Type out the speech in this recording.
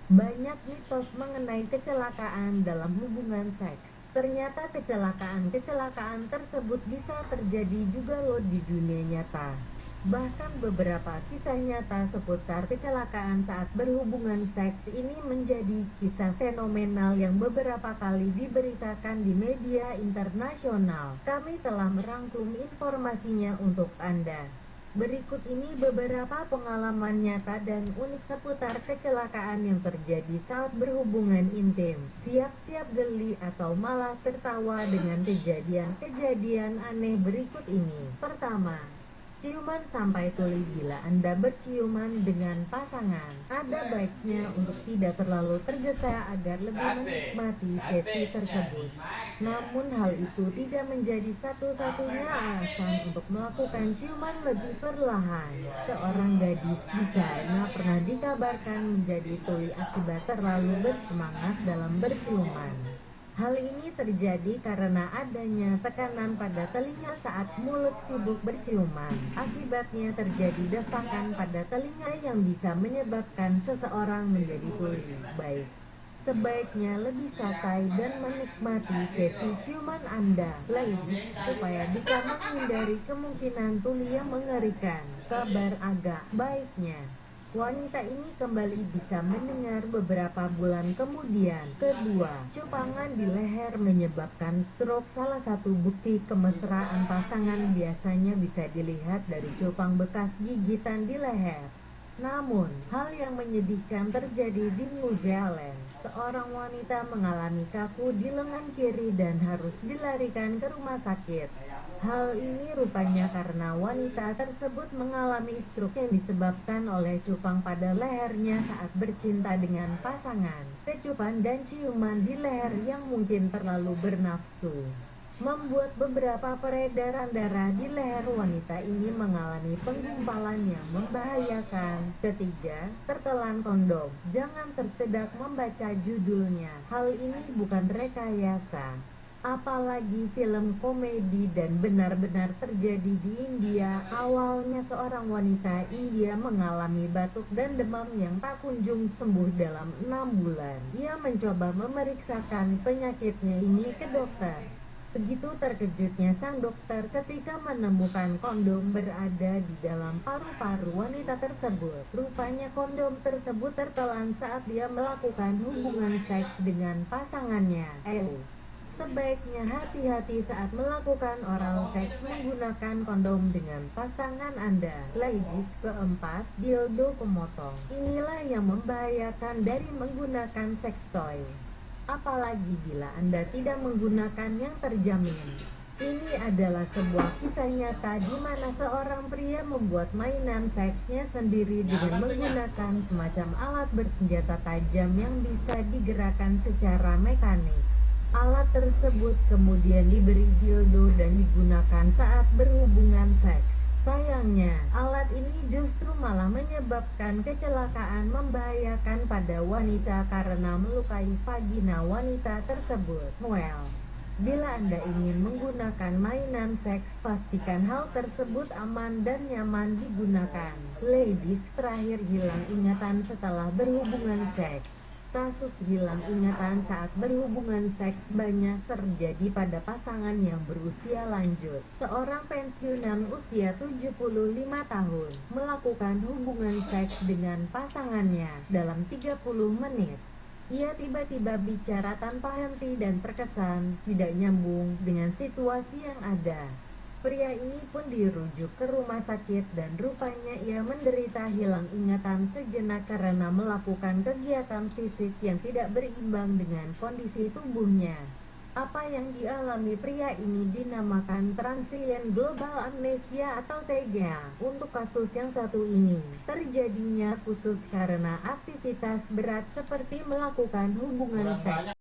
Banyak mitos mengenai kecelakaan dalam hubungan seks. Ternyata kecelakaan-kecelakaan tersebut bisa terjadi juga loh di dunia nyata. Bahkan beberapa kisah nyata seputar kecelakaan saat berhubungan seks ini menjadi kisah fenomenal yang beberapa kali diberitakan di media internasional. Kami telah merangkum informasinya untuk Anda. Berikut ini beberapa pengalaman nyata dan unik seputar kecelakaan yang terjadi saat berhubungan intim. Siap-siap geli atau malah tertawa dengan kejadian-kejadian aneh berikut ini. Pertama, ciuman sampai tuli. Bila Anda berciuman dengan pasangan, ada baiknya untuk tidak terlalu tergesa agar lebih menikmati sesi tersebut. Namun hal itu tidak menjadi satu-satunya alasan untuk melakukan ciuman lebih perlahan. Seorang gadis di China pernah dikabarkan menjadi tuli akibat terlalu bersemangat dalam berciuman. Hal ini terjadi karena adanya tekanan pada telinga saat mulut sibuk berciuman. Akibatnya terjadi desakan pada telinga yang bisa menyebabkan seseorang menjadi tuli. Sebaiknya lebih santai dan menikmati sesi ciuman Anda, ladies, supaya bisa menghindari kemungkinan tuli yang mengerikan. Kabar agak baiknya, wanita ini kembali bisa mendengar beberapa bulan kemudian. Kedua, cupangan di leher menyebabkan stroke. Salah satu bukti kemesraan pasangan biasanya bisa dilihat dari cupang bekas gigitan di leher. Namun, hal yang menyedihkan terjadi di New Zealand. Seorang wanita mengalami kaku di lengan kiri dan harus dilarikan ke rumah sakit. Hal ini rupanya karena wanita tersebut mengalami stroke yang disebabkan oleh cupang pada lehernya saat bercinta dengan pasangan. Kecupan dan ciuman di leher yang mungkin terlalu bernafsu membuat beberapa peredaran darah di leher wanita ini mengalami penggumpalan yang membahayakan. Ketiga, tertelan kondom. Jangan tersedak membaca judulnya. Hal ini bukan rekayasa, apalagi film komedi, dan benar-benar terjadi di India. Awalnya seorang wanita India mengalami batuk dan demam yang tak kunjung sembuh dalam 6 bulan. Ia mencoba memeriksakan penyakitnya ini ke dokter. Begitu terkejutnya sang dokter ketika menemukan kondom berada di dalam paru-paru wanita tersebut. Rupanya kondom tersebut tertelan saat dia melakukan hubungan seks dengan pasangannya. Sebaiknya hati-hati saat melakukan oral seks menggunakan kondom dengan pasangan Anda. Ladies, keempat, dildo pemotong. Inilah yang membahayakan dari menggunakan seks toy, apalagi bila Anda tidak menggunakan yang terjamin. Ini adalah sebuah kisah nyata di mana seorang pria membuat mainan seksnya sendiri dengan menggunakan semacam alat bersenjata tajam yang bisa digerakkan secara mekanik. Alat tersebut kemudian diberi dildo dan digunakan saat berhubungan seks. Sayangnya, alat ini justru malah menyebabkan kecelakaan membahayakan pada wanita karena melukai vagina wanita tersebut. Well, bila Anda ingin menggunakan mainan seks, pastikan hal tersebut aman dan nyaman digunakan. Ladies, terakhir, hilang ingatan setelah berhubungan seks. Kasus hilang ingatan saat berhubungan seks banyak terjadi pada pasangan yang berusia lanjut. Seorang pensiunan usia 75 tahun melakukan hubungan seks dengan pasangannya dalam 30 menit. Ia tiba-tiba bicara tanpa henti dan terkesan tidak nyambung dengan situasi yang ada. Pria ini pun dirujuk ke rumah sakit dan rupanya ia menderita hilang ingatan sejenak karena melakukan kegiatan fisik yang tidak berimbang dengan kondisi tubuhnya. Apa yang dialami pria ini dinamakan transient global amnesia atau TGA. Untuk kasus yang satu ini, terjadinya khusus karena aktivitas berat seperti melakukan hubungan seks.